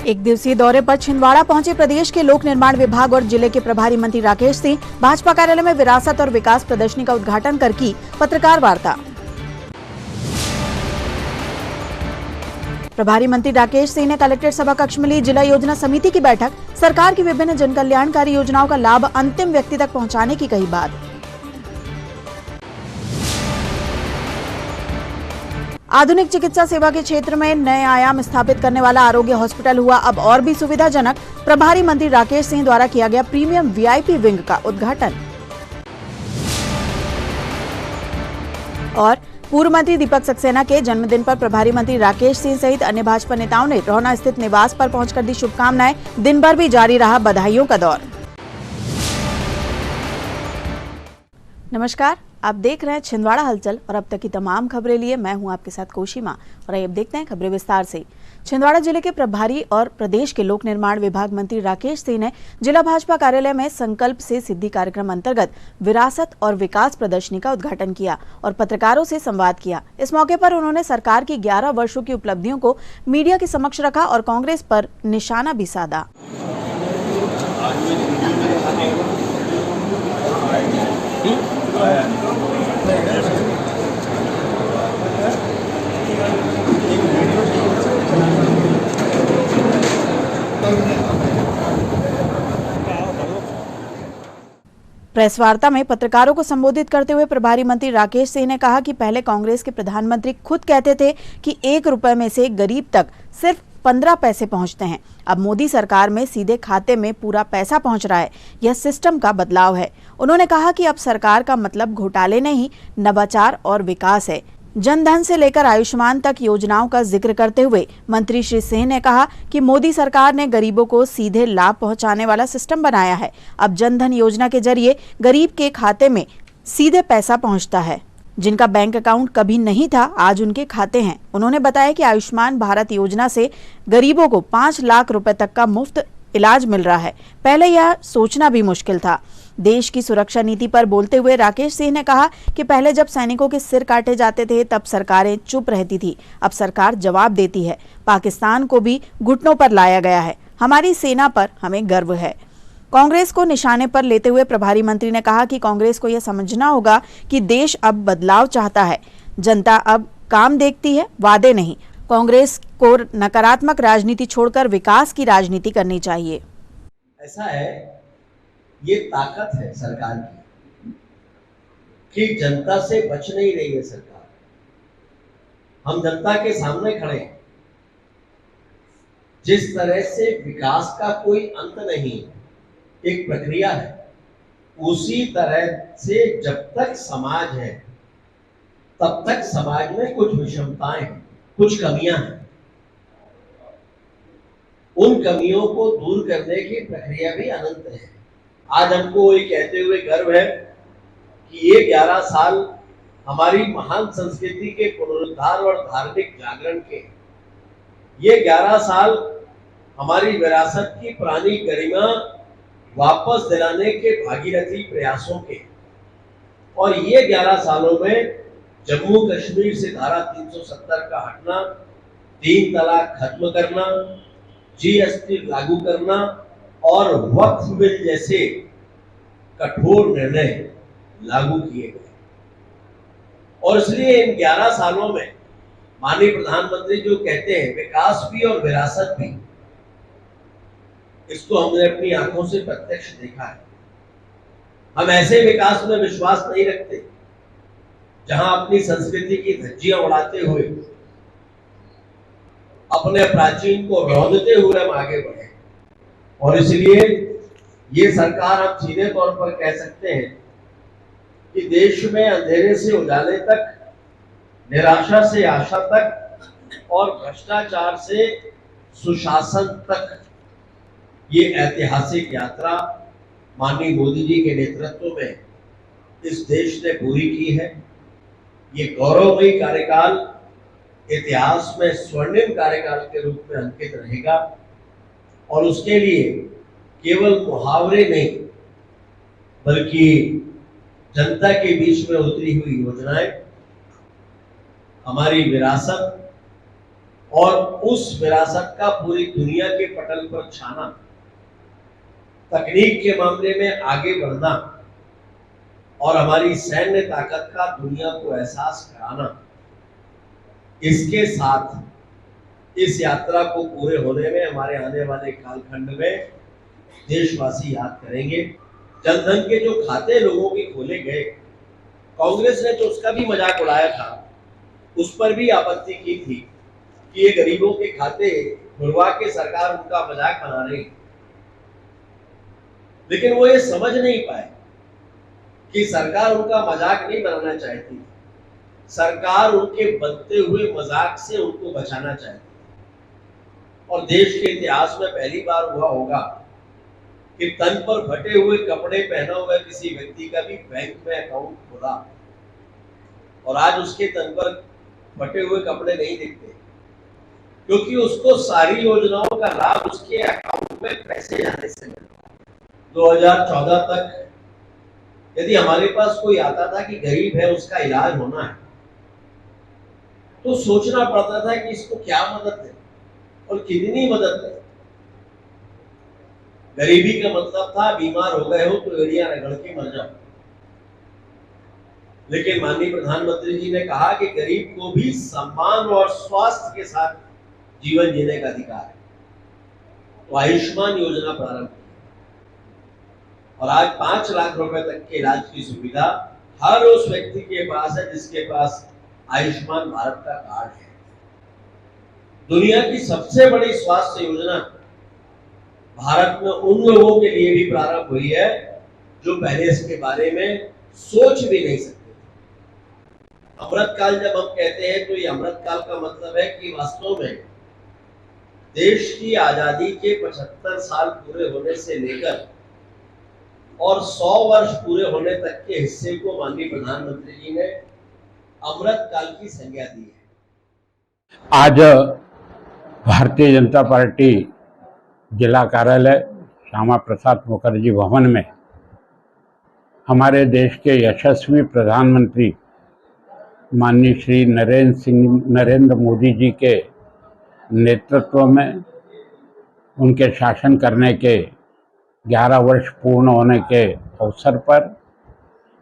एक दिवसीय दौरे पर छिंदवाड़ा पहुंचे प्रदेश के लोक निर्माण विभाग और जिले के प्रभारी मंत्री राकेश सिंह। भाजपा कार्यालय में विरासत और विकास प्रदर्शनी का उद्घाटन कर की पत्रकार वार्ता। प्रभारी मंत्री राकेश सिंह ने कलेक्ट्रेट सभा कक्ष में ली जिला योजना समिति की बैठक। सरकार की विभिन्न जन कल्याणकारी योजनाओं का लाभ अंतिम व्यक्ति तक पहुंचाने की कही बात। आधुनिक चिकित्सा सेवा के क्षेत्र में नए आयाम स्थापित करने वाला आरोग्य हॉस्पिटल हुआ अब और भी सुविधाजनक। प्रभारी मंत्री राकेश सिंह द्वारा किया गया प्रीमियम वीआईपी विंग का उद्घाटन। और पूर्व मंत्री दीपक सक्सेना के जन्मदिन पर प्रभारी मंत्री राकेश सिंह सहित अन्य भाजपा नेताओं ने रोहना स्थित निवास पर पहुंचकर दी शुभकामनाएं। दिन भर भी जारी रहा बधाइयों का दौर। नमस्कार, आप देख रहे हैं छिंदवाड़ा हलचल और अब तक की तमाम खबरें लिए मैं हूं आपके साथ कोशिमा। और अब देखते हैं खबरें विस्तार से। छिंदवाड़ा जिले के प्रभारी और प्रदेश के लोक निर्माण विभाग मंत्री राकेश सिंह ने जिला भाजपा कार्यालय में संकल्प से सिद्धि कार्यक्रम अंतर्गत विरासत और विकास प्रदर्शनी का उद्घाटन किया और पत्रकारों से संवाद किया। इस मौके पर उन्होंने सरकार की 11 वर्षों की उपलब्धियों को मीडिया के समक्ष रखा और कांग्रेस पर निशाना भी साधा। प्रेस वार्ता में पत्रकारों को संबोधित करते हुए प्रभारी मंत्री राकेश सिंह ने कहा कि पहले कांग्रेस के प्रधानमंत्री खुद कहते थे कि 1 रुपए में से गरीब तक सिर्फ 15 पैसे पहुंचते हैं। अब मोदी सरकार में सीधे खाते में पूरा पैसा पहुंच रहा है। यह सिस्टम का बदलाव है। उन्होंने कहा कि अब सरकार का मतलब घोटाले नहीं, नवाचार और विकास है। जन धन से लेकर आयुष्मान तक योजनाओं का जिक्र करते हुए मंत्री श्री सिंह ने कहा कि मोदी सरकार ने गरीबों को सीधे लाभ पहुंचाने वाला सिस्टम बनाया है। अब जन धन योजना के जरिए गरीब के खाते में सीधे पैसा पहुंचता है। जिनका बैंक अकाउंट कभी नहीं था, आज उनके खाते हैं। उन्होंने बताया कि आयुष्मान भारत योजना से गरीबों को 5 लाख रुपए तक का मुफ्त इलाज मिल रहा है। पहले यह सोचना भी मुश्किल था। देश की सुरक्षा नीति पर बोलते हुए राकेश सिंह ने कहा कि पहले जब सैनिकों के सिर काटे जाते थे तब सरकारें चुप रहती थी। अब सरकार जवाब देती है। पाकिस्तान को भी घुटनों पर लाया गया है। हमारी सेना पर हमें गर्व है। कांग्रेस को निशाने पर लेते हुए प्रभारी मंत्री ने कहा कि कांग्रेस को यह समझना होगा कि देश अब बदलाव चाहता है। जनता अब काम देखती है, वादे नहीं। कांग्रेस को नकारात्मक राजनीति छोड़कर विकास की राजनीति करनी चाहिए। ऐसा है, ये ताकत है सरकार की कि जनता से बच नहीं रही है सरकार। हम जनता के सामने खड़े हैं। जिस तरह से विकास का कोई अंत नहीं, एक प्रक्रिया है, उसी तरह से जब तक समाज है तब तक समाज में कुछ विषमताएं हैं, कुछ कमियां हैं। उन कमियों को दूर करने की प्रक्रिया भी अनंत है। आज हमको ये कहते हुए गर्व है कि ये 11 साल हमारी महान संस्कृति के पुनरुद्धार और धार्मिक जागरण के, ये 11 साल हमारी विरासत की पुरानी गरिमा वापस दिलाने के भागीरथी प्रयासों के, और ये 11 सालों में जम्मू कश्मीर से धारा 370 का हटना, 3 तलाक खत्म करना, जीएसटी लागू करना और वक्फ बिल जैसे कठोर निर्णय लागू किए गए। और इसलिए इन 11 सालों में माननीय प्रधानमंत्री जो कहते हैं विकास भी और विरासत भी, इसको हमने अपनी आंखों से प्रत्यक्ष देखा है। हम ऐसे विकास में विश्वास नहीं रखते जहां अपनी संस्कृति की धज्जियां उड़ाते हुए, अपने प्राचीन को रौंदते हुए हम आगे बढ़े। और इसलिए ये सरकार, हम सीधे तौर पर कह सकते हैं कि देश में अंधेरे से उजाले तक, निराशा से आशा तक और भ्रष्टाचार से सुशासन तक ये ऐतिहासिक यात्रा माननीय मोदी जी के नेतृत्व में इस देश ने पूरी की है। ये गौरवमयी कार्यकाल इतिहास में स्वर्णिम कार्यकाल के रूप में अंकित रहेगा। और उसके लिए केवल मुहावरे नहीं, बल्कि जनता के बीच में उतरी हुई योजनाएं, हमारी विरासत और उस विरासत का पूरी दुनिया के पटल पर छाना, तकनीक के मामले में आगे बढ़ना और हमारी सैन्य ताकत का दुनिया को एहसास कराना, इसके साथ इस यात्रा को पूरे होने में हमारे आने वाले कालखंड में देशवासी याद करेंगे। जनधन के जो खाते लोगों के खोले गए, कांग्रेस ने जो उसका भी मजाक उड़ाया था, उस पर भी आपत्ति की थी कि ये गरीबों के खाते खुलवा के सरकार उनका मजाक बना रही, लेकिन वो ये समझ नहीं पाए कि सरकार उनका मजाक नहीं बनाना चाहती, सरकार उनके बनते हुए मजाक से उनको बचाना चाहती। और देश के इतिहास में पहली बार हुआ होगा कि तन पर फटे हुए कपड़े पहना हुआ किसी व्यक्ति का भी बैंक में अकाउंट खुला और आज उसके तन पर फटे हुए कपड़े नहीं दिखते, क्योंकि उसको सारी योजनाओं का लाभ उसके अकाउंट में पैसे जाने से मिलता। 2014 तक यदि हमारे पास कोई आता था कि गरीब है, उसका इलाज होना है, तो सोचना पड़ता था कि इसको क्या मदद है और कितनी मदद है। गरीबी का मतलब था बीमार हो गए हो तो एड़ियां रगड़ के मर जाओ। लेकिन माननीय प्रधानमंत्री जी ने कहा कि गरीब को भी सम्मान और स्वास्थ्य के साथ जीवन जीने का अधिकार है, तो आयुष्मान योजना प्रारंभ की और आज 5 लाख रुपए तक के इलाज की सुविधा हर उस व्यक्ति के पास है जिसके पास आयुष्मान भारत का कार्ड है। दुनिया की सबसे बड़ी स्वास्थ्य योजना भारत में उन लोगों के लिए भी प्रारंभ हुई है जो पहले इसके बारे में सोच भी नहीं सकते। अमृत काल जब हम कहते हैं तो ये अमृत काल का मतलब है कि वास्तव में देश की आजादी के 75 साल पूरे होने से लेकर और 100 वर्ष पूरे होने तक के हिस्से को माननीय प्रधानमंत्री जी ने अमृत काल की संज्ञा दी है। आज भारतीय जनता पार्टी जिला कार्यालय श्यामा प्रसाद मुखर्जी भवन में हमारे देश के यशस्वी प्रधानमंत्री माननीय श्री नरेंद्र मोदी जी के नेतृत्व में उनके शासन करने के 11 वर्ष पूर्ण होने के अवसर पर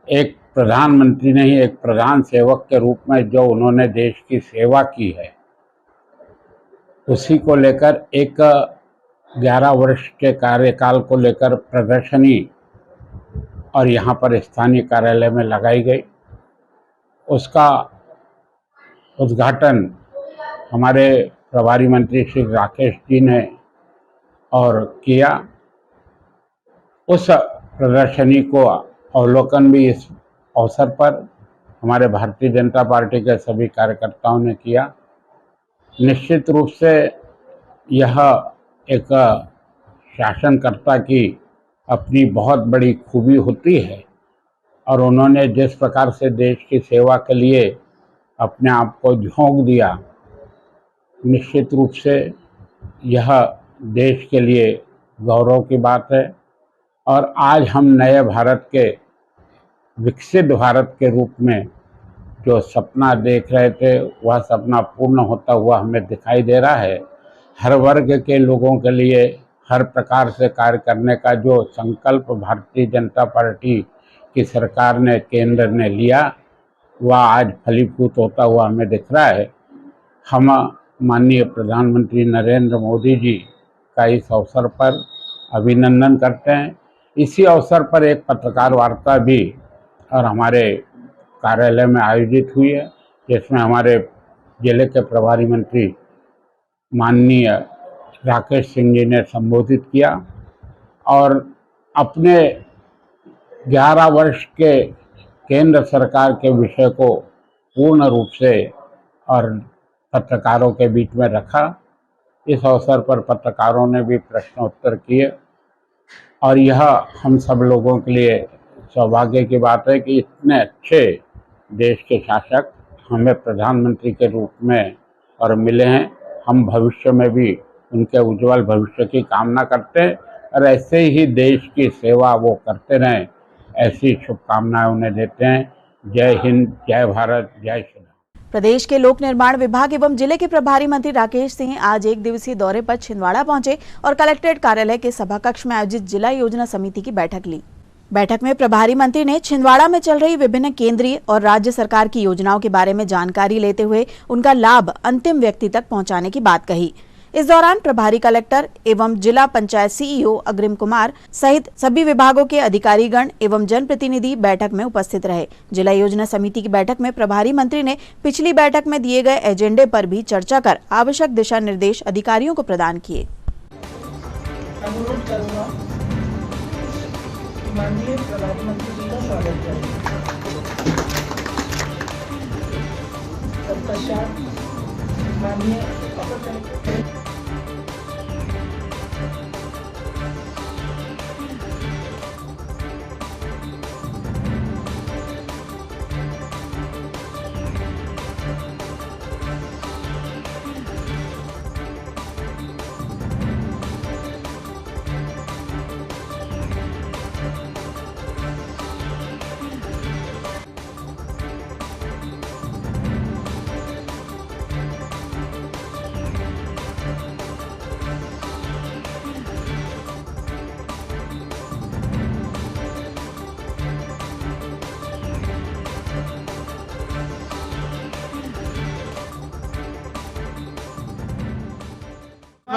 एक प्रधानमंत्री नहीं, एक प्रधान सेवक के रूप में जो उन्होंने देश की सेवा की है, उसी को लेकर एक 11 वर्ष के कार्यकाल को लेकर प्रदर्शनी और यहाँ पर स्थानीय कार्यालय में लगाई गई। उसका उद्घाटन हमारे प्रभारी मंत्री श्री राकेश जी ने और किया। उस प्रदर्शनी को अवलोकन भी इस अवसर पर हमारे भारतीय जनता पार्टी के सभी कार्यकर्ताओं ने किया। निश्चित रूप से यह एक शासनकर्ता की अपनी बहुत बड़ी खूबी होती है और उन्होंने जिस प्रकार से देश की सेवा के लिए अपने आप को झोंक दिया, निश्चित रूप से यह देश के लिए गौरव की बात है। और आज हम नए भारत के, विकसित भारत के रूप में जो सपना देख रहे थे, वह सपना पूर्ण होता हुआ हमें दिखाई दे रहा है। हर वर्ग के लोगों के लिए हर प्रकार से कार्य करने का जो संकल्प भारतीय जनता पार्टी की सरकार ने, केंद्र ने लिया, वह आज फलीभूत होता हुआ हमें दिख रहा है। हम माननीय प्रधानमंत्री नरेंद्र मोदी जी का इस अवसर पर अभिनंदन करते हैं। इसी अवसर पर एक पत्रकार वार्ता भी और हमारे कार्यालय में आयोजित हुई है, जिसमें हमारे जिले के प्रभारी मंत्री माननीय राकेश सिंह जी ने संबोधित किया और अपने 11 वर्ष के केंद्र सरकार के विषय को पूर्ण रूप से और पत्रकारों के बीच में रखा। इस अवसर पर पत्रकारों ने भी प्रश्नोत्तर किए और यह हम सब लोगों के लिए सौभाग्य की बात है कि इतने अच्छे देश के शासक हमें प्रधानमंत्री के रूप में और मिले हैं। हम भविष्य में भी उनके उज्जवल भविष्य की कामना करते हैं और ऐसे ही देश की सेवा वो करते रहें, ऐसी शुभकामनाएं उन्हें देते हैं। जय हिंद, जय भारत, जय श्री राम। प्रदेश के लोक निर्माण विभाग एवं जिले के प्रभारी मंत्री राकेश सिंह आज एक दिवसीय दौरे पर छिंदवाड़ा पहुंचे और कलेक्ट्रेट कार्यालय के सभा कक्ष में आयोजित जिला योजना समिति की बैठक ली। बैठक में प्रभारी मंत्री ने छिंदवाड़ा में चल रही विभिन्न केंद्रीय और राज्य सरकार की योजनाओं के बारे में जानकारी लेते हुए उनका लाभ अंतिम व्यक्ति तक पहुंचाने की बात कही। इस दौरान प्रभारी कलेक्टर एवं जिला पंचायत सीईओ अग्रिम कुमार सहित सभी विभागों के अधिकारीगण एवं जनप्रतिनिधि बैठक में उपस्थित रहे। जिला योजना समिति की बैठक में प्रभारी मंत्री ने पिछली बैठक में दिए गए एजेंडे पर भी चर्चा कर आवश्यक दिशा निर्देश अधिकारियों को प्रदान किए। माननीय प्रधानमंत्री जी का स्वागत करें। तत्पश्चात माननीय अपर कलेक्टर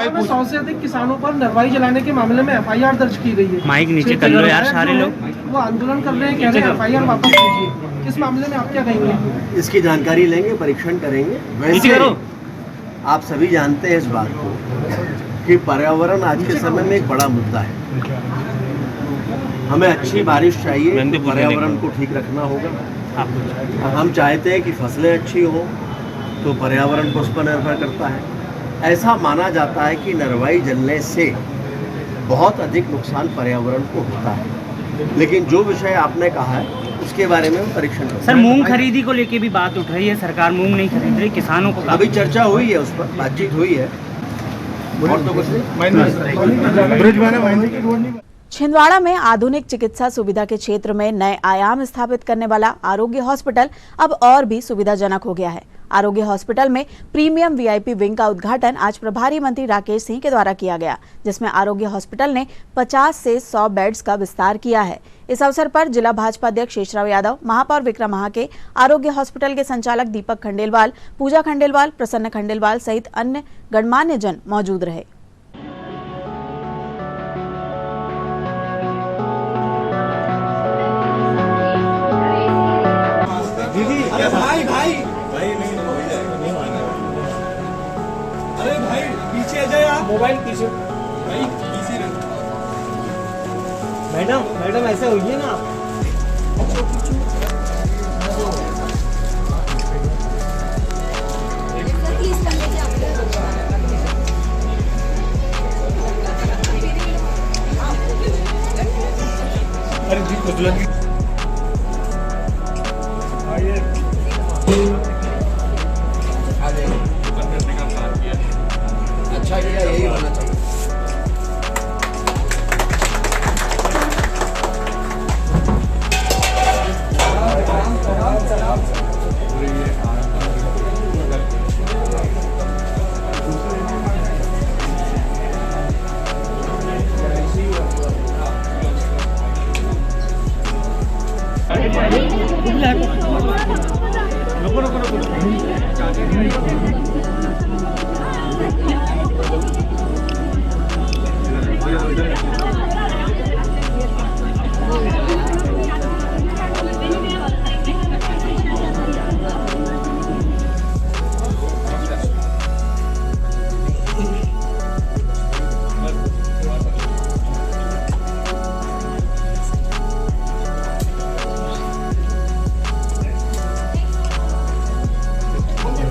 में 100 से अधिक किसानों पर नरवाई जलाने के मामले में एफआईआर दर्ज की गई है। माइक नीचे कर लो यार, सारे लोग वो आंदोलन कर रहे हैं, कह रहे हैं एफआईआर वापस लीजिए। इस मामले में आप क्या कहेंगे? इसकी जानकारी लेंगे, परीक्षण करेंगे। वैसे आप सभी जानते हैं इस बात को कि पर्यावरण आज के समय में एक बड़ा मुद्दा है। हमें अच्छी बारिश चाहिए, पर्यावरण को ठीक रखना होगा। हम चाहते हैं कि फसलें अच्छी हो, तो पर्यावरण को उस पर निर्भर करता है। ऐसा माना जाता है कि नरवाई जलने से बहुत अधिक नुकसान पर्यावरण को होता है, लेकिन जो विषय आपने कहा है उसके बारे में परीक्षण करें। सर, मूंग खरीदी को लेके भी बात उठ रही है, सरकार मूंग नहीं खरीद रही, किसानों को अभी चर्चा हुई है, उस पर बातचीत हुई है और तो कुछ नहीं। छिंदवाड़ा में आधुनिक चिकित्सा सुविधा के क्षेत्र में नए आयाम स्थापित करने वाला आरोग्य हॉस्पिटल अब और भी सुविधाजनक हो गया है। आरोग्य हॉस्पिटल में प्रीमियम वीआईपी विंग का उद्घाटन आज प्रभारी मंत्री राकेश सिंह के द्वारा किया गया, जिसमें आरोग्य हॉस्पिटल ने 50 से 100 बेड्स का विस्तार किया है। इस अवसर पर जिला भाजपा अध्यक्ष शेषराव यादव, महापौर विक्रम महाके, आरोग्य हॉस्पिटल के संचालक दीपक खंडेलवाल, पूजा खंडेलवाल, प्रसन्न खंडेलवाल सहित अन्य गणमान्य जन मौजूद रहे। मोबाइल पीछे मैडम ऐसे होइए ना। अरे जी कुछ लगी अच्छा किया, यही होना चाहिए।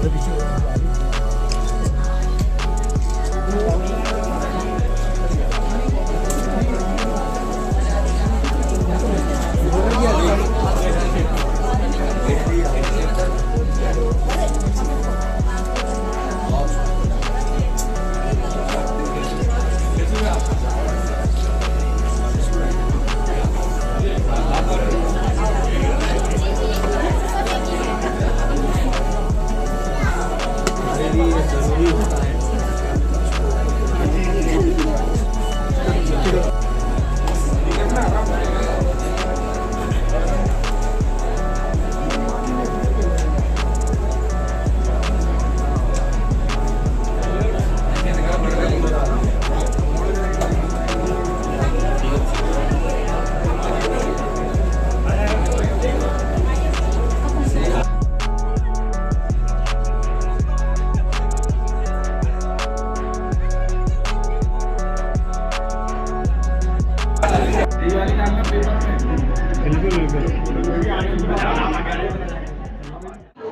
पीछे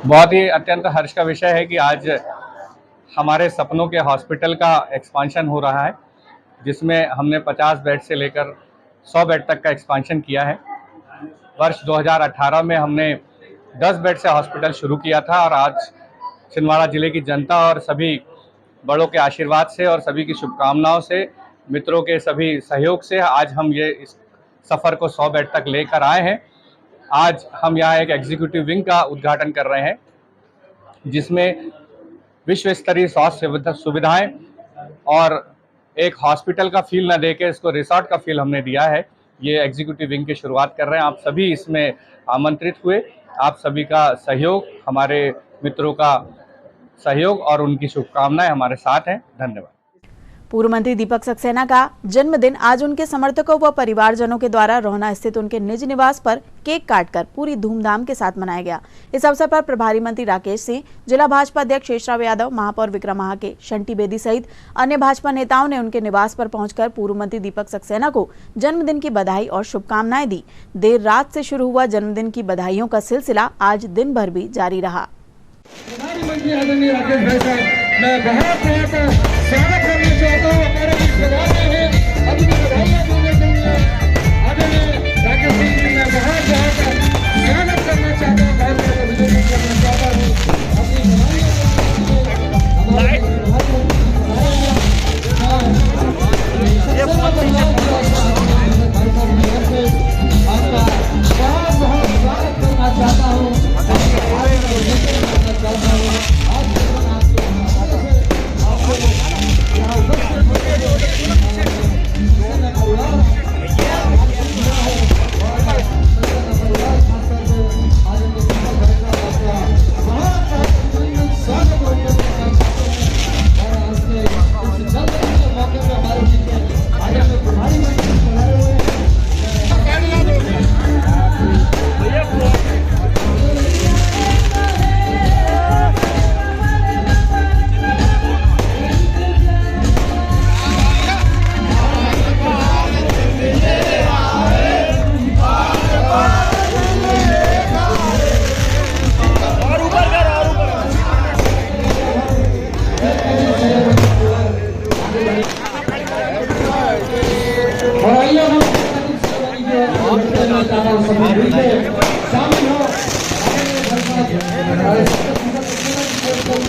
बहुत ही अत्यंत हर्ष का विषय है कि आज हमारे सपनों के हॉस्पिटल का एक्सपांशन हो रहा है, जिसमें हमने 50 बेड से लेकर 100 बेड तक का एक्सपांशन किया है। वर्ष 2018 में हमने 10 बेड से हॉस्पिटल शुरू किया था और आज छिंदवाड़ा जिले की जनता और सभी बड़ों के आशीर्वाद से और सभी की शुभकामनाओं से, मित्रों के सभी सहयोग से आज हम ये इस सफ़र को 100 बेड तक लेकर आए हैं। आज हम यहाँ एक एग्जीक्यूटिव विंग का उद्घाटन कर रहे हैं, जिसमें विश्व स्तरीय स्वास्थ्य सुविधाएं और एक हॉस्पिटल का फील न देके इसको रिसोर्ट का फील हमने दिया है। ये एग्जीक्यूटिव विंग की शुरुआत कर रहे हैं। आप सभी इसमें आमंत्रित हुए, आप सभी का सहयोग, हमारे मित्रों का सहयोग और उनकी शुभकामनाएं हमारे साथ हैं। धन्यवाद। पूर्व मंत्री दीपक सक्सेना का जन्मदिन आज उनके समर्थकों व परिवारजनों के द्वारा रोहना स्थित उनके निज निवास पर केक काटकर पूरी धूमधाम के साथ मनाया गया। इस अवसर पर प्रभारी मंत्री राकेश सिंह, जिला भाजपा अध्यक्ष शेषराव यादव, महापौर विक्रमाहा के शंटी बेदी सहित अन्य भाजपा नेताओं ने उनके निवास पर पहुंचकर पूर्व मंत्री दीपक सक्सेना को जन्मदिन की बधाई और शुभकामनाएं दी। देर रात से शुरू हुआ जन्मदिन की बधाइयों का सिलसिला आज दिन भर भी जारी रहा। प्रधानमंत्री आदरणीय राकेश भाई साहब, मैं बहुत स्वागत करना चाहता हूँ। हमारे बीच पधारे हैं, अभी भी बधाइयाँ देने के लिए आदरणीय राकेश सिंह जी, मैं बहुत स्वागत करना चाहता हूँ, बहुत अभिनंदन करना चाहता हूँ।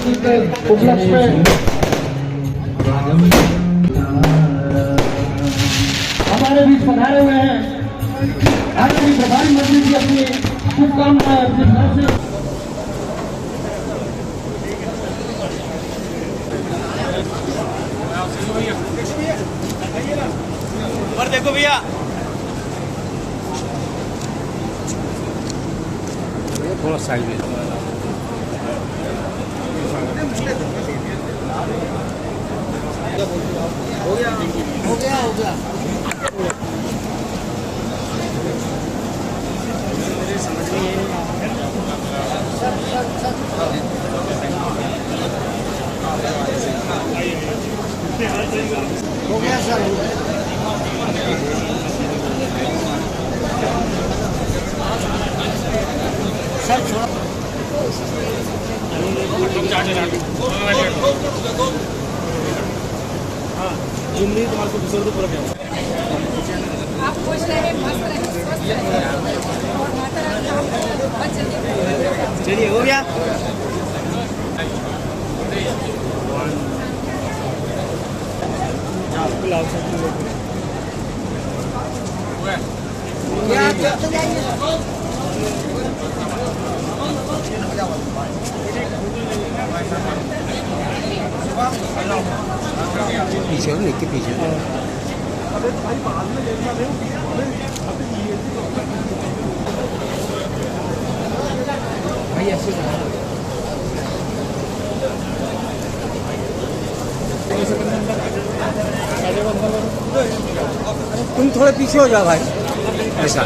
अपनी उपलक्ष्य में हमारे बीच पधारे हुए हैं। आज भी प्रधानमंत्री मंत्री जी अपनी शुभकामनाएं अपने घर से और देखो भैया, थोड़ा साइड में हो गया। हो गया सर। सर छोड़ा जिंदगी तुम्हारे को दूसरे पूरा क्या आप खुश रहे, मस्त रहे, स्वस्थ रहे और माता रानी आपको बच। चलिए हो गया। पीछे लेके पीछे भाई ऐसे तुम थोड़े पीछे हो जाओ भाई, ऐसा।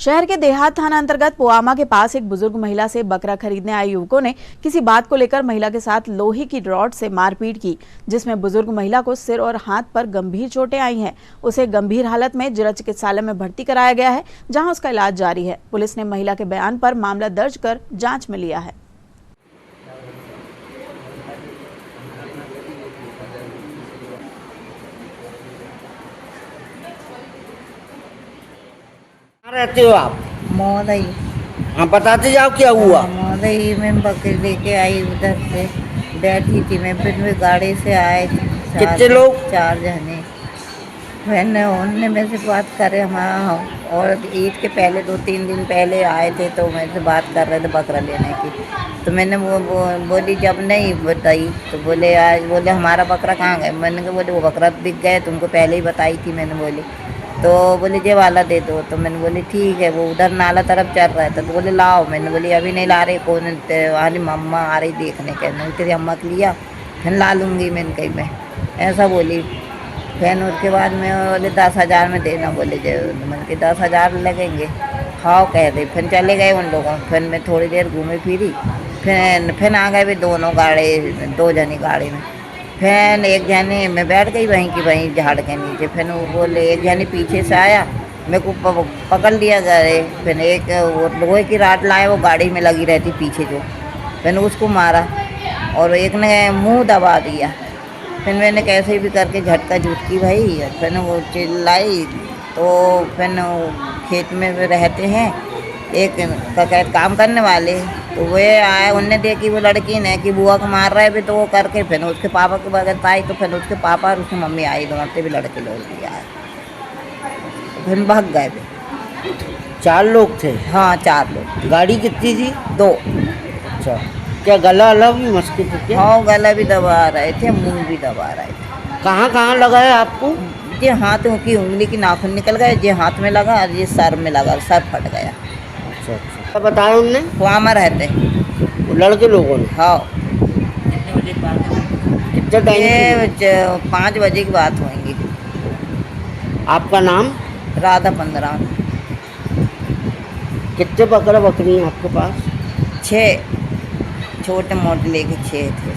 शहर के देहात थाना अंतर्गत पोआमा के पास एक बुजुर्ग महिला से बकरा खरीदने आए युवकों ने किसी बात को लेकर महिला के साथ लोहे की रॉड से मारपीट की, जिसमें बुजुर्ग महिला को सिर और हाथ पर गंभीर चोटें आई हैं। उसे गंभीर हालत में जिला चिकित्सालय में भर्ती कराया गया है, जहां उसका इलाज जारी है। पुलिस ने महिला के बयान पर मामला दर्ज कर जांच में लिया है। कहाँ रहते हो आप? महोदय। हाँ, बताते जाओ क्या हुआ। महोदय, मैं बकरी लेके आई, उधर से बैठी थी मैं, फिर वे गाड़ी से आए। कितने लोग? 4 जने। मैंने उनने मेरे से बात करे, हमारा और ईद के पहले 2-3 दिन पहले आए थे, तो मेरे से बात कर रहे थे बकरा लेने की। तो मैंने वो बोली जब नहीं बताई तो बोले आज बोले हमारा बकरा कहाँ गए। मैंने कहा बोले वो बकरा दिख गए, तुमको पहले ही बताई थी मैंने बोली। तो बोले ये वाला दे दो। तो मैंने बोली ठीक है। वो उधर नाला तरफ चल रहा था, तो बोले लाओ। मैंने बोली अभी नहीं ला रहे, कौन अरे मम्मा आ रही देखने के। नहीं तेरी अम्मा को लिया, फिर ला लूँगी मैंने कही मैं ऐसा बोली। फिर उसके बाद मैं बोले 10,000 में देना। बोले मैंने कि 10,000 लगेंगे, खाओ कह दे। फिर चले गए उन लोगों। फिर मैं थोड़ी देर घूमी फिरी, फिर आ गए भी दोनों गाड़ी, 2 जनी गाड़ी में। फिर एक जने मैं बैठ गई वहीं की वहीं झाड़ के नीचे। फिर वो बोले एक जने पीछे से आया, मेरे को पकड़ लिया गए। फिर एक वो लोहे की राड लाए, वो गाड़ी में लगी रहती पीछे जो, फिर उसको मारा और एक ने मुंह दबा दिया। फिर मैंने कैसे भी करके झटका झुटकी भाई। फिर वो चिल्लाई तो फिर खेत में रहते हैं एक का काम करने वाले, तो वे आए, उनने देखी वो लड़की ने कि बुआ को मार रहे भी, तो वो करके फिर उसके पापा के बगैर आई। तो फिर उसके पापा और उसकी मम्मी आई, दोनों से भी लड़के लोग भी आए, फिर भाग गए। 4 लोग थे? हाँ 4 लोग। गाड़ी कितनी थी? 2। अच्छा, क्या गला अलग भी मस्की थे? हाँ गला भी दबा रहे थे, मुंह भी दबा रहे थे। कहाँ कहाँ लगा है आपको? ये हाथों की उंगली की नाखून निकल गए, ये हाथ में लगा और ये सर में लगा, सर फट गया। अच्छा अच्छा। क्या बताया उनने? वहाँ रहते लड़के लोगों ने? हाँ। कितना टाइम? 5 बजे की बात होंगी। आपका नाम? राधा 15। कितने बकरा बकरी हैं आपके पास? 6 छोटे मोटे लेके 6 थे।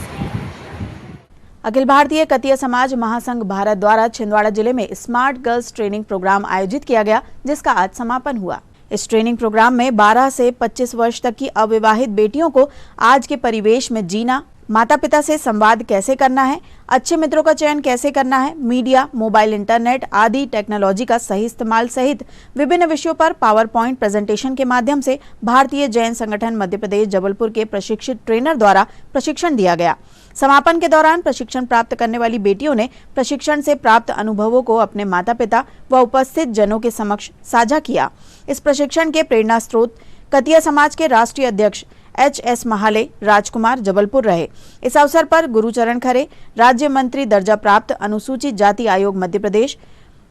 अखिल भारतीय कतिया समाज महासंघ भारत द्वारा छिंदवाड़ा जिले में स्मार्ट गर्ल्स ट्रेनिंग प्रोग्राम आयोजित किया गया, जिसका आज समापन हुआ। इस ट्रेनिंग प्रोग्राम में 12 से 25 वर्ष तक की अविवाहित बेटियों को आज के परिवेश में जीना, माता पिता से संवाद कैसे करना है, अच्छे मित्रों का चयन कैसे करना है, मीडिया, मोबाइल, इंटरनेट आदि टेक्नोलॉजी का सही इस्तेमाल सहित विभिन्न विषयों पर पावर पॉइंट प्रेजेंटेशन के माध्यम से भारतीय जैन संगठन मध्य प्रदेश जबलपुर के प्रशिक्षित ट्रेनर द्वारा प्रशिक्षण दिया गया। समापन के दौरान प्रशिक्षण प्राप्त करने वाली बेटियों ने प्रशिक्षण से प्राप्त अनुभवों को अपने माता पिता व उपस्थित जनों के समक्ष साझा किया। इस प्रशिक्षण के प्रेरणा स्रोत कतिया समाज के राष्ट्रीय अध्यक्ष HS महाले राजकुमार जबलपुर रहे। इस अवसर पर गुरुचरण खरे, राज्य मंत्री दर्जा प्राप्त अनुसूचित जाति आयोग मध्य प्रदेश,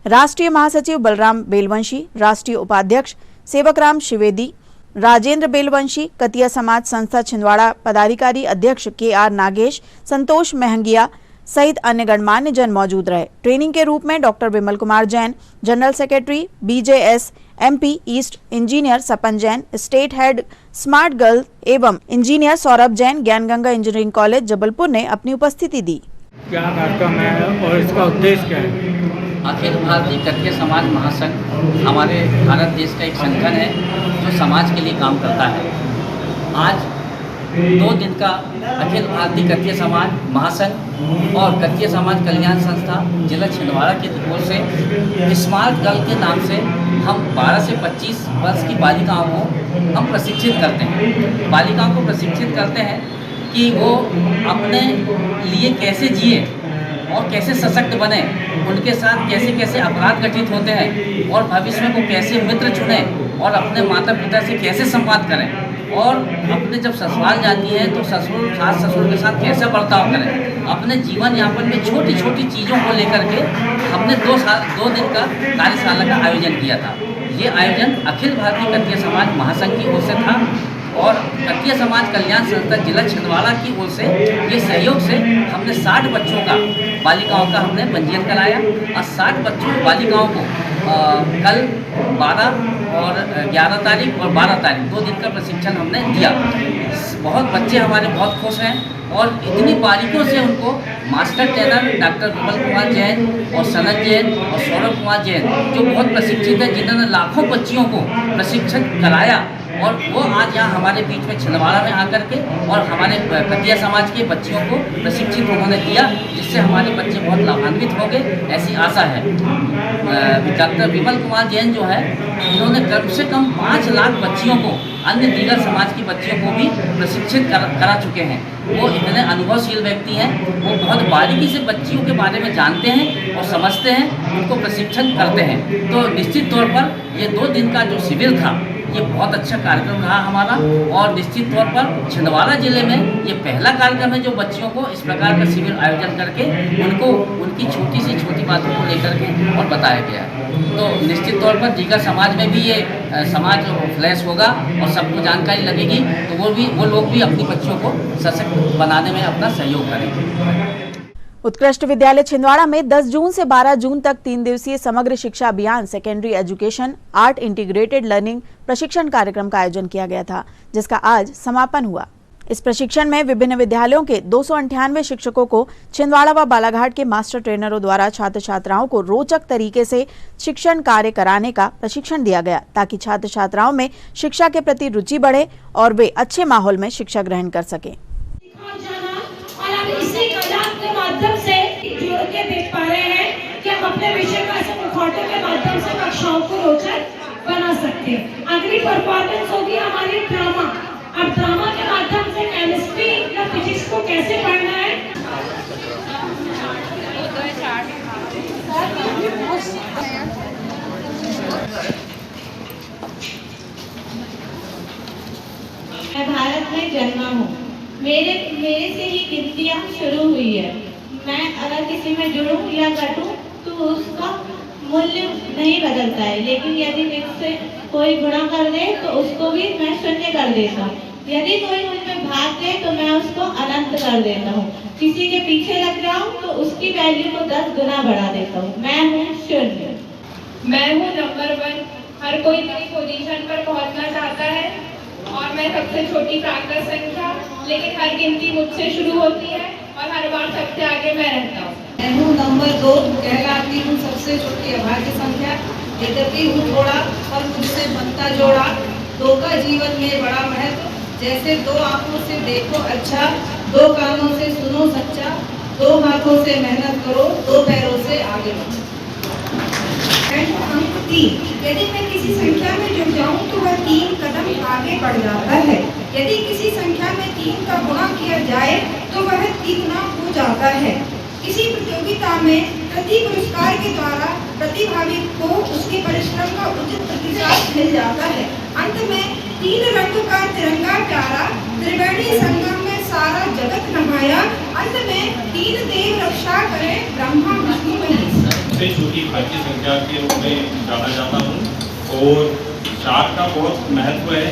राष्ट्रीय महासचिव बलराम बेलवंशी, राष्ट्रीय उपाध्यक्ष सेवकराम शिवेदी, राजेंद्र बेलवंशी, कतिया समाज संस्था छिंदवाड़ा पदाधिकारी अध्यक्ष KR नागेश, संतोष महंगिया सहित अन्य गणमान्य जन मौजूद रहे। ट्रेनिंग के रूप में doctor Vimal Kumar Jain, general secretary BJS MP ईस्ट, engineer Sapan Jain, state head smart girl एवं engineer Saurabh Jain, Gyan Ganga engineering college Jabalpur ने अपनी उपस्थिति दी। क्या कार्यक्रम है और इसका उद्देश्य क्या है? अखिल भारतीय कतिया समाज महासंघ हमारे भारत देश का एक संगठन है जो समाज के लिए काम करता है। आज 2 दिन का अखिल भारतीय कतिया समाज महासंघ और कतिया समाज कल्याण संस्था जिला छिंदवाड़ा की ओर से स्मार्ट गर्ल के नाम से हम 12 से 25 वर्ष की बालिकाओं को हम प्रशिक्षित करते हैं। बालिकाओं को प्रशिक्षित करते हैं कि वो अपने लिए कैसे जिए और कैसे सशक्त बने, उनके साथ कैसे कैसे अपराध घटित होते हैं और भविष्य में वो कैसे मित्र चुने और अपने माता पिता से कैसे संवाद करें और अपने जब ससुराल जाती है तो ससुर सास ससुर के साथ कैसे बर्ताव करें। अपने जीवन यापन में छोटी छोटी चीज़ों को लेकर के हमने 2 दिन का कार्यशाला का आयोजन किया था। ये आयोजन अखिल भारतीय कतिया समाज महासंघ की ओर से था और तृतीय समाज कल्याण संस्था जिला छिंदवाड़ा की ओर से ये सहयोग से हमने 60 बच्चों का बालिकाओं का हमने पंजीयन कराया और 60 बच्चों बालिकाओं को कल 12 और 11 तारीख और 12 तारीख 2 दिन का प्रशिक्षण हमने दिया। बहुत बच्चे हमारे बहुत खुश हैं और इतनी बारीकियों से उनको master trainer doctor Vimal Kumar Jain और सनत जैन और सौरभ कुमार जैन जो बहुत प्रशिक्षित हैं, जिन्होंने लाखों बच्चियों को प्रशिक्षण कराया और वो आज यहाँ हमारे बीच में छिंदवाड़ा में आकर के और हमारे कटिया समाज के बच्चियों को प्रशिक्षित उन्होंने दिया, जिससे हमारे बच्चे बहुत लाभान्वित हो गए, ऐसी आशा है। डॉक्टर विमल कुमार जैन जो है, इन्होंने कम से कम 5 लाख बच्चियों को, अन्य दीगर समाज की बच्चियों को भी प्रशिक्षित करा चुके हैं। वो इतने अनुभवशील व्यक्ति हैं, वो बहुत बारीकी से बच्चियों के बारे में जानते हैं और समझते हैं, उनको प्रशिक्षण करते हैं। तो निश्चित तौर पर ये 2 दिन का जो शिविर था, ये बहुत अच्छा कार्यक्रम रहा हमारा और निश्चित तौर पर छिंदवाड़ा जिले में ये पहला कार्यक्रम है जो बच्चियों को इस प्रकार का शिविर आयोजन करके उनको उनकी छोटी से छोटी बातों को लेकर के और बताया गया है। तो निश्चित तौर पर दीगर समाज में भी ये समाज फ्लैश होगा और सबको जानकारी लगेगी, तो वो लोग भी अपनी बच्चियों को सशक्त बनाने में अपना सहयोग करेंगे। उत्कृष्ट विद्यालय छिंदवाड़ा में 10 जून से 12 जून तक 3 दिवसीय समग्र शिक्षा अभियान secondary education art integrated learning प्रशिक्षण कार्यक्रम का आयोजन किया गया था, जिसका आज समापन हुआ। इस प्रशिक्षण में विभिन्न विद्यालयों के 298 शिक्षकों को छिंदवाड़ा व बालाघाट के मास्टर ट्रेनरों द्वारा छात्र छात्राओं को रोचक तरीके से शिक्षण कार्य कराने का प्रशिक्षण दिया गया, ताकि छात्र छात्राओं में शिक्षा के प्रति रुचि बढ़े और वे अच्छे माहौल में शिक्षा ग्रहण कर सकें। इसी कला के माध्यम से जोड़ के देख पा रहे हैं कि हम अपने विषय का मुखौटे के माध्यम से कक्षाओं को रोचक बना सकते हैं। अगली परफॉर्मेंस होगी हमारी ड्रामा। अब ड्रामा के माध्यम से केमिस्ट्री या फिजिक्स को कैसे पढ़ना है। मैं भारत में जन्मा हूँ, मेरे से ही गिनतियाँ शुरू हुई है। मैं अगर किसी में जुड़ूं या कटूं तो उसका मूल्य नहीं बदलता है, लेकिन यदि मुझसे कोई गुणा कर दे तो उसको भी मैं शून्य कर देता हूँ। यदि कोई मुझमें भाग दे तो मैं उसको अनंत कर देता हूँ। किसी के पीछे लग जाऊं तो उसकी वैल्यू को 10 गुना बढ़ा देता हूँ। मैं हूँ शून्य। मैं हूँ नंबर 1। हर कोई मेरी पोजीशन पर पहुँचना चाहता है और मैं सबसे छोटी प्राकृत संख्या, लेकिन हर गिनती मुझसे शुरू होती है और हर बार सबसे आगे मैं रहता हूँ। मैं हूँ नंबर 2, कहलाती हूँ सबसे छोटी अभाज्य संख्या। यद्यपि हूँ थोड़ा और मुझसे बनता जोड़ा, 2 का जीवन में बड़ा महत्व। जैसे 2 आँखों से देखो अच्छा, 2 कानों से सुनो सच्चा, 2 हाथों से मेहनत करो, 2 पैरों से आगे बढ़ो। अंक 3, यदि मैं किसी संख्या में जुड़ जाऊं तो वह 3 कदम आगे बढ़ जाता है। यदि किसी संख्या में 3 का गुणा किया जाए तो वह 3 गुना हो जाता है। किसी प्रतियोगिता में प्रति पुरस्कार के द्वारा प्रतिभागी को उसके परिश्रम का उचित प्रतिशत मिल जाता है। अंत में 3 रंग का तिरंगा प्यारा, त्रिवेणी संगम में सारा जगत नहाया। अंत में 3 देव रक्षा करें, ब्रह्मा विष्णु महेश। सबसे छोटी भारतीय संख्या के रूप में जाना जाता हूँ और 4 का बहुत महत्व है,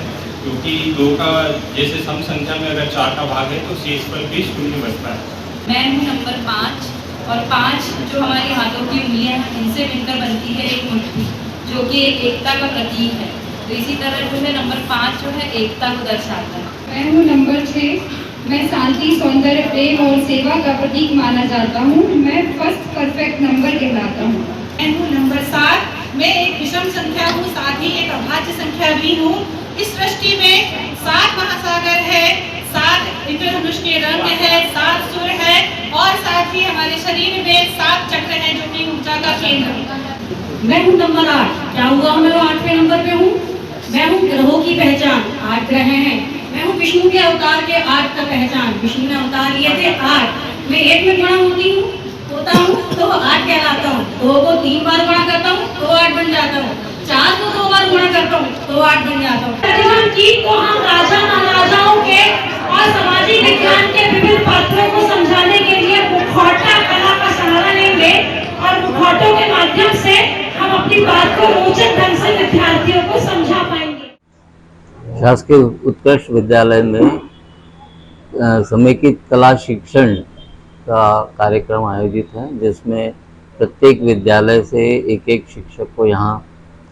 क्योंकि 2 का जैसे सम संख्या में अगर 4 का भाग है तो शेष पर भी शून्य बचता है। मैं हूँ नंबर 5 और 5 जो हमारे हाथों की उंगलियां हैं, इनसे मिलकर बनती है एक मुट्ठी, जो कि एक एकता का प्रतीक है। तो इसी तरह जो है नंबर 5 जो है एकता को दर्शाता है। मैं हूँ नंबर 6, मैं शांति, सौंदर्य, प्रेम और सेवा का प्रतीक माना जाता हूँ। मैं फर्स्ट परफेक्ट नंबर कहलाता हूँ। मैं हूँ नंबर 7, मैं एक विषम संख्या हूँ, साथ ही एक अभाज्य संख्या भी हूँ। इस सृष्टि में 7 महासागर है, 7 इंद्रधनुष के रंग है, 7 सुर है और साथ ही हमारे शरीर में 7 चक्र है, जो कि ऊर्जा का केंद्र है। मैं हूँ नंबर 8, क्या हुआ मैं 8वें नंबर पे हूँ। मैं हूँ ग्रहों की पहचान, 8 ग्रह हैं। मैं हूँ विष्णु के अवतार के 8 का पहचान, विष्णु ने अवतार लिए थे 8। मैं 1 में गुणा होता हूँ तो 8 कहलाता हूँ। 2 को 3 बार गुणा करता हूँ तो 8 बन जाता हूँ। 4 को 2 बार गुणा करता हूँ तो 8 बन जाता हूँ। प्रतिमान जीत को हम राजा महाराजाओं के और सामाजिक विज्ञान के विभिन्न पात्रों को समझाने के लिए मुखौटा कला का सहारा लेंगे और मुखौटों के माध्यम से हम अपनी बात को रोचक ढंग से विद्यार्थियों को समझा पाएंगे। शासकीय उत्कृष्ट विद्यालय में समेकित कला शिक्षण का कार्यक्रम आयोजित है, जिसमें प्रत्येक विद्यालय से एक एक शिक्षक को यहाँ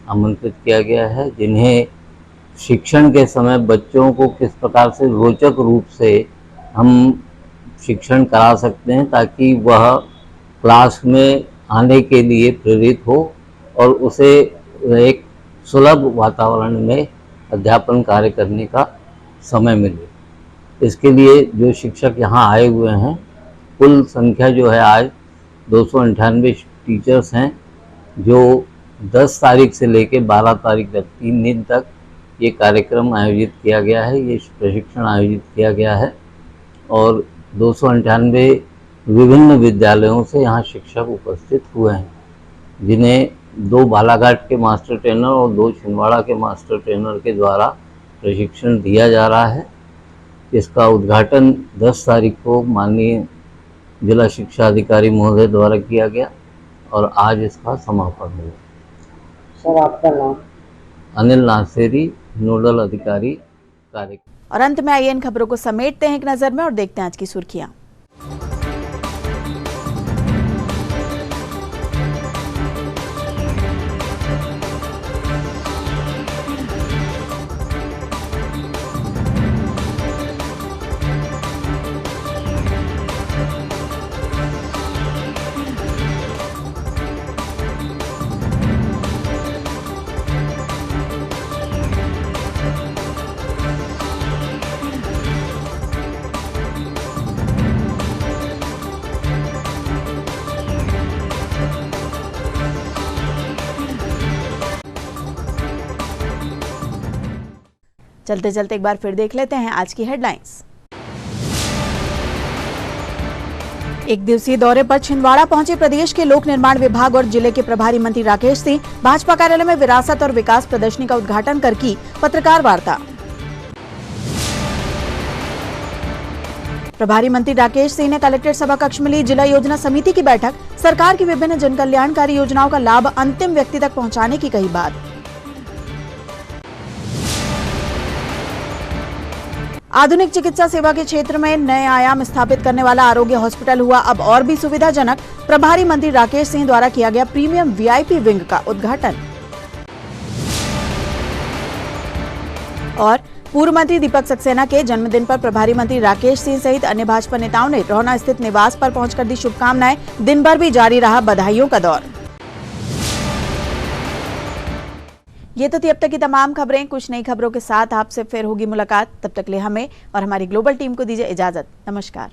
आमंत्रित किया गया है, जिन्हें शिक्षण के समय बच्चों को किस प्रकार से रोचक रूप से हम शिक्षण करा सकते हैं ताकि वह क्लास में आने के लिए प्रेरित हो और उसे एक सुलभ वातावरण में अध्यापन कार्य करने का समय मिले। इसके लिए जो शिक्षक यहाँ आए हुए हैं, कुल संख्या जो है आज 298 टीचर्स हैं, जो 10 तारीख से लेकर 12 तारीख तक 3 दिन तक ये कार्यक्रम आयोजित किया गया है, ये प्रशिक्षण आयोजित किया गया है और 298 विभिन्न विद्यालयों से यहाँ शिक्षक उपस्थित हुए हैं, जिन्हें 2 बालाघाट के मास्टर ट्रेनर और 2 छिंदवाड़ा के मास्टर ट्रेनर के द्वारा प्रशिक्षण दिया जा रहा है। इसका उद्घाटन 10 तारीख को माननीय जिला शिक्षा अधिकारी महोदय द्वारा किया गया और आज इसका समापन हुआ। सर आपका नाम? अनिल नासेरी, नोडल अधिकारी कार्यक्रम। और अंत में आइए इन खबरों को समेटते हैं एक नजर में और देखते हैं आज की सुर्खियां। चलते चलते एक बार फिर देख लेते हैं आज की हेडलाइंस। एक दिवसीय दौरे पर छिंदवाड़ा पहुंचे प्रदेश के लोक निर्माण विभाग और जिले के प्रभारी मंत्री राकेश सिंह। भाजपा कार्यालय में विरासत और विकास प्रदर्शनी का उद्घाटन कर की पत्रकार वार्ता। प्रभारी मंत्री राकेश सिंह ने कलेक्ट्रेट सभा कक्ष में ली जिला योजना समिति की बैठक। सरकार की विभिन्न जनकल्याणकारी योजनाओं का लाभ अंतिम व्यक्ति तक पहुंचाने की कही बात। आधुनिक चिकित्सा सेवा के क्षेत्र में नए आयाम स्थापित करने वाला आरोग्य हॉस्पिटल हुआ अब और भी सुविधाजनक। प्रभारी मंत्री राकेश सिंह द्वारा किया गया प्रीमियम वीआईपी विंग का उद्घाटन। और पूर्व मंत्री दीपक सक्सेना के जन्मदिन पर प्रभारी मंत्री राकेश सिंह सहित अन्य भाजपा नेताओं ने रोहना स्थित निवास पर पहुंचकर दी शुभकामनाएं। दिन भर भी जारी रहा बधाइयों का दौर। ये तो थी अब तक की तमाम खबरें। कुछ नई खबरों के साथ आपसे फिर होगी मुलाकात। तब तक ले हमें और हमारी ग्लोबल टीम को दीजिए इजाजत। नमस्कार।